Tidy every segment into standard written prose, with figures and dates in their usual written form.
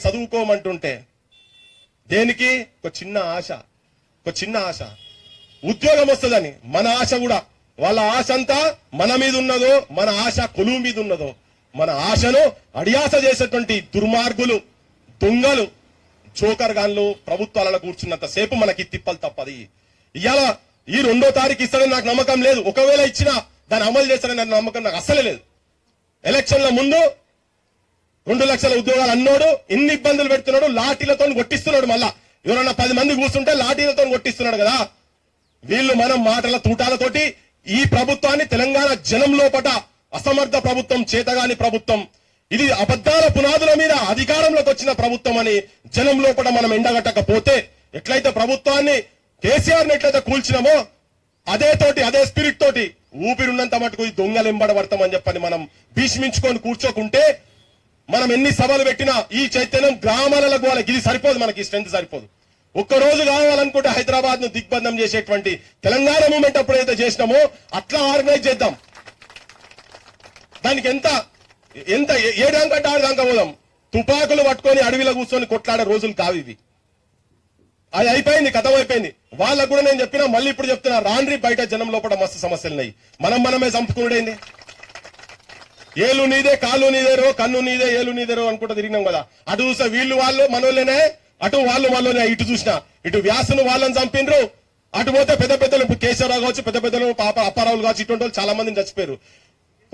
చదువుకోమంటుంటే దేనికి? ఒక చిన్న ఆశ ఉద్యోగం వస్తుందని మన ఆశ కూడా. వాళ్ళ ఆశ అంతా మన మీద ఉన్నదో, మన ఆశ కొలువు మీద ఉన్నదో. మన ఆశను అడియాస చేసేటువంటి దుర్మార్గులు, దొంగలు, జోకర్ గాన్లు ప్రభుత్వాలలో కూర్చున్నంత సేపు మనకి తిప్పలు తప్పది. ఇవాళ ఈ 2వ తారీఖు ఇస్తాడని నాకు నమ్మకం లేదు. ఒకవేళ ఇచ్చినా దాన్ని అమలు చేస్తాడని నమ్మకం నాకు అస్సలే లేదు. ఎలక్షన్ల ముందు 2 లక్షల ఉద్యోగాలు అన్నోడు ఇన్ని ఇబ్బందులు పెడుతున్నాడు, లాఠీలతో కొట్టిస్తున్నాడు. మళ్ళా ఎవరన్నా 10 మంది కూర్చుంటే లాఠీలతో కొట్టిస్తున్నాడు కదా. వీళ్ళు మనం మాటల తూటాలతోటి ఈ ప్రభుత్వాన్ని తెలంగాణ జనం లోపట అసమర్థ ప్రభుత్వం, చేతగాని ప్రభుత్వం, ఇది అబద్ధాల పునాదుల మీద అధికారంలోకి వచ్చిన ప్రభుత్వం అని జనం లోపల మనం ఎండగట్టకపోతే, ఎట్లయితే ప్రభుత్వాన్ని కేసీఆర్ ఎట్లయితే కూల్చినామో అదే స్పిరిట్ తోటి ఊపిరున్నంత మటుకు ఈ దొంగలు ఎంబడబడతామని చెప్పని మనం భీష్మించుకొని కూర్చోకుంటే, మనం ఎన్ని సభలు పెట్టినా ఈ చైతన్యం గ్రామాలకు వాళ్ళకి ఇది సరిపోదు. మనకి స్ట్రెంత్ సరిపోదు. ఒక్కరోజు కావాలనుకుంటే హైదరాబాద్ ను దిగ్బంధం చేసేటువంటి తెలంగాణ మూమెంట్ అప్పుడైతే చేసినామో అట్లా ఆర్గనైజ్ చేద్దాం. దానికి ఎంత 7 దాకా 6 దాకా పోదాం. తుపాకులు పట్టుకొని అడవిలో కూర్చొని కొట్లాడే రోజులు కావు ఇవి. అది అయిపోయింది, కథం అయిపోయింది. వాళ్ళకు కూడా నేను చెప్పినా, మళ్ళీ ఇప్పుడు చెప్తున్నా, రాండ్రి బయట జనం లోపల మస్తు సమస్యలున్నాయి. మనమే చంపుకునేది. ఏలు నీదే, కాళ్ళు నీదేరో, కన్ను నీదే, ఏలు నీదేరో అనుకుంటా తిరిగినాం కదా. అటు చూసా వీళ్ళు వాళ్ళు మనోళ్ళనే, అటు వాళ్ళనే. ఇటు చూసినా ఇటు వ్యాసును వాళ్ళని చంపిండ్రు, అటు పోతే పెద్దలు కేశవరావు కావచ్చు, పెద్దలు అప్పారావులు కావచ్చు, ఇటువంటి వాళ్ళు చాలా మందిని చచ్చిపోయారు.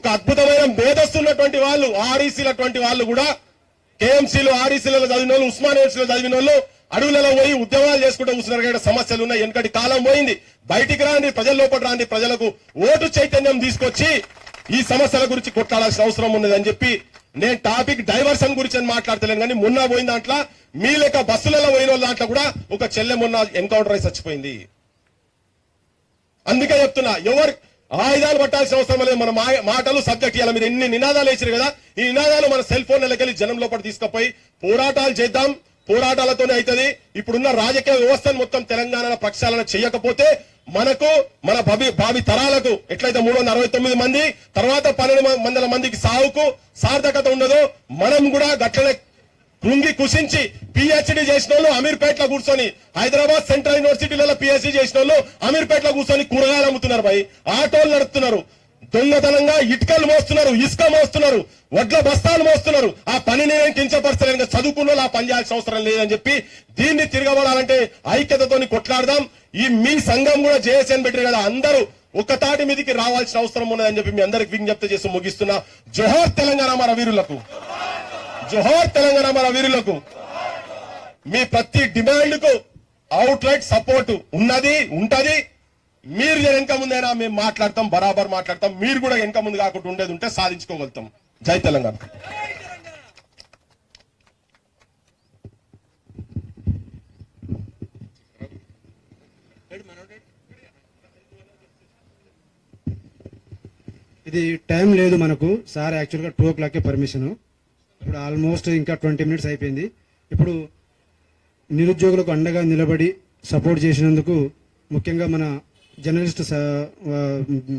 ఒక అద్భుతమైన మేధస్తున్నటువంటి వాళ్ళు, ఆర్ఈసీలటువంటి వాళ్ళు కూడా, కేఎంసీలు ఆర్ఈసీలలో చదివిన వాళ్ళు, ఉస్మానియాలో చదివిన వాళ్ళు అడవులలో పోయి ఉద్యమాలు చేసుకుంటూ కూర్చున్నారు. సమస్యలు ఉన్నాయి, వెనకటి కాలం పోయింది. బయటికి రాండి, ప్రజల లోపల రాండి, ప్రజలకు ఓటు చైతన్యం తీసుకొచ్చి ఈ సమస్యల గురించి కొట్లాడాల్సిన అవసరం ఉన్నదని చెప్పి నేను టాపిక్ డైవర్షన్ గురించి అని మాట్లాడతలేను. కానీ మొన్న పోయిన దాంట్లో మీ లెక్క బస్సులలో పోయిన దాంట్లో కూడా ఒక చెల్లె మొన్న ఎన్కౌంటర్ అయి చచ్చిపోయింది. అందుకే చెప్తున్నా, ఎవరు ఆయుధాలు పట్టాల్సిన అవసరం లేదు. మన మాటలు సబ్జెక్ట్ ఇవ్వాలి. మీరు ఎన్ని నినాదాలు వేసారు కదా, ఈ నినాదాలు మన సెల్ ఫోన్లకెళ్ళి జనం లోపల తీసుకుపోయి పోరాటాలు చేద్దాం. పోరాటాలతోనే అవుతుంది. ఇప్పుడున్న రాజకీయ వ్యవస్థను మొత్తం తెలంగాణ ప్రక్షాళన చేయకపోతే మనకు, మన భావి తరాలకు ఎట్లయితే 369 మంది తర్వాత 12 మందికి సావుకు సార్థకత ఉండదో, మనం కూడా గట్లనే కృంగి కుషించి పిహెచ్డి చేసిన వాళ్ళు అమీర్పేటలో కూర్చొని, హైదరాబాద్ సెంట్రల్ యూనివర్సిటీలలో పిహెచ్డి చేసిన వాళ్ళు అమీర్పేటలో కూర్చొని కూరగాయలు అమ్ముతున్నారు. ఆటోలు నడుపుతున్నారు, దొంగతనంగా ఇటుకలు మోస్తున్నారు, ఇసుక మోస్తున్నారు, వడ్ల బస్తాలు మోస్తున్నారు. ఆ పనిని నేను కించపరచలేను. చదువుకున్న వాళ్ళు ఆ పని చేయాల్సిన అవసరం లేదని చెప్పి దీన్ని తిరగబడాలంటే ఐక్యతతోని కొట్లాడదాం. ఈ మీ సంఘం కూడా జేఎస్ఎన్ పెట్టారు కదా, అందరూ ఒక్కతాటి మీదికి రావాల్సిన అవసరం ఉన్నదని చెప్పి మీ అందరికి విజ్ఞప్తి చేసి ముగిస్తున్నా. జోహార్ తెలంగాణ మన వీరులకు, జోహార్ తెలంగాణ మన వీరులకు. మీ ప్రతి డిమాండ్ కు అవుట్ రైట్ సపోర్ట్ ఉన్నది, ఉంటది. మీరు వెనక ముందైనా మేము మాట్లాడతాం, బరాబర్ మాట్లాడతాం. మీరు కూడా వెనక ముందు కాకుండా ఉండేది ఉంటే సాధించుకోగలుగుతాం. జై తెలంగాణ. ఇది టైం లేదు మనకు. సార్ యాక్చువల్గా 2 o'clock పర్మిషన్. ఇప్పుడు ఆల్మోస్ట్ ఇంకా 20 minutes అయిపోయింది. ఇప్పుడు నిరుద్యోగులకు అండగా నిలబడి సపోర్ట్ చేసినందుకు ముఖ్యంగా మన జర్నలిస్ట్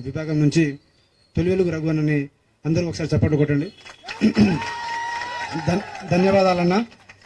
విభాగం నుంచి తొలివెలుగు రఘువన్నని అందరూ ఒకసారి చప్పట్లు కొట్టండి. ధన్యవాదాలన్నా.